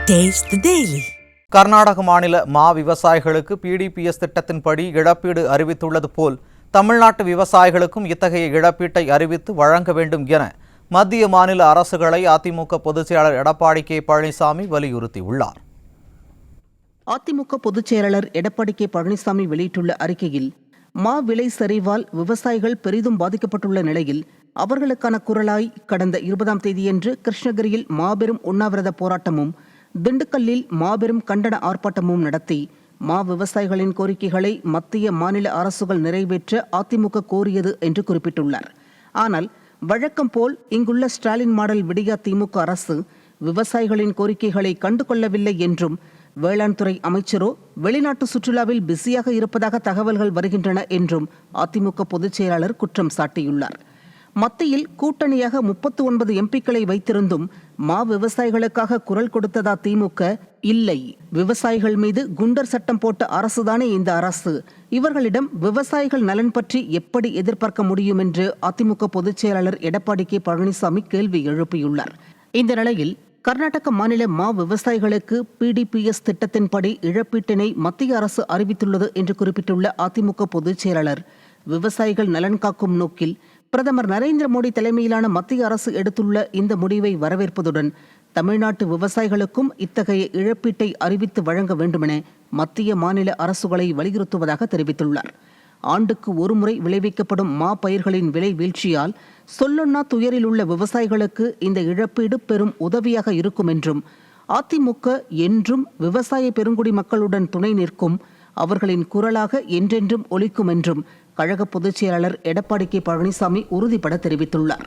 Taste the Daily. Karnataka மாநில மா விவசாயிகளுக்கு பிடிபிஎஸ் திட்டத்தின்படி இழப்பீடு அறிவித்துள்ளது போல் தமிழ்நாட்டு விவசாயிகளுக்கும் இத்தகைய இழப்பீட்டை அறிவித்து வழங்க வேண்டும் என மத்திய மாநில அரசுகளை அதிமுக பொதுச் செயலாளர் எடப்பாடி கே பழனிசாமி வலியுறுத்தியுள்ளார். அதிமுக பொதுச் செயலாளர் எடப்பாடி கே பழனிசாமி வெளியிட்டுள்ள அறிக்கையில், மா விலை சரிவால் விவசாயிகள் பெரிதும் பாதிக்கப்பட்டுள்ள நிலையில் அவர்களுக்கான குரலாய் கடந்த 20ஆம் தேதியன்று கிருஷ்ணகிரியில் மாபெரும் உண்ணாவிரத போராட்டமும், திண்டுக்கல்லில் மாபெரும் கண்டன ஆர்ப்பாட்டமும் நடத்தி மா விவசாயிகளின் கோரிக்கைகளை மத்திய மாநில அரசுகள் நிறைவேற்ற அதிமுக கோரியது என்று குறிப்பிட்டுள்ளார். ஆனால் வழக்கம் போல் இங்குள்ள ஸ்டாலின் மாடல் விடியா திமுக அரசு விவசாயிகளின் கோரிக்கைகளை கண்டுகொள்ளவில்லை என்றும், வேளாண் துறை அமைச்சரோ வெளிநாட்டு சுற்றுலாவில் பிஸியாக இருப்பதாக தகவல்கள் வருகின்றன என்றும் அதிமுக பொதுச் செயலாளர் குற்றம் சாட்டியுள்ளார். மத்தியில் கூட்டணியாக 39 எம்பிக்களை வைத்திருந்தும் மா விவசாயிகளுக்காக குரல் கொடுத்ததா திமுக? இல்லை. விவசாயிகள் மீது குண்டர் சட்டம் போட்ட அரசுதானே இந்த அரசு. இவர்களிடம் விவசாயிகள் நலன் பற்றி எப்படி எதிர்பார்க்க முடியும் என்று அதிமுக பொதுச் செயலாளர் எடப்பாடி கே பழனிசாமி கேள்வி எழுப்பியுள்ளார். இந்த நிலையில் கர்நாடக மாநில மா விவசாயிகளுக்கு பிடிபிஎஸ் திட்டத்தின்படி இழப்பீட்டினை மத்திய அரசு அறிவித்துள்ளது என்று குறிப்பிட்டுள்ள அதிமுக பொதுச் செயலாளர், விவசாயிகள் நலன் காக்கும் நோக்கில் பிரதமர் நரேந்திர மோடி தலைமையிலான மத்திய அரசு எடுத்துள்ள இந்த முடிவை வரவேற்பதுடன் தமிழ்நாட்டு விவசாயிகளுக்கும் இத்தகைய இழப்பீட்டை அறிவித்து வழங்க வேண்டுமென மத்திய மாநில அரசுகளை வலியுறுத்துவதாக தெரிவித்துள்ளார். ஆண்டுக்கு ஒருமுறை விளைவிக்கப்படும் மா பயிர்களின் விலை வீழ்ச்சியால் சொல்லொன்னா துயரில் உள்ள விவசாயிகளுக்கு இந்த இழப்பீடு பெரும் உதவியாக இருக்கும் என்றும், அதிமுக என்றும் விவசாய பெருங்குடி மக்களுடன் துணை நிற்கும், அவர்களின் குரலாக என்றென்றும் ஒலிக்கும் என்றும் கழக பொதுச் செயலாளர் எடப்பாடி கே பழனிசாமி உறுதிபட தெரிவித்துள்ளார்.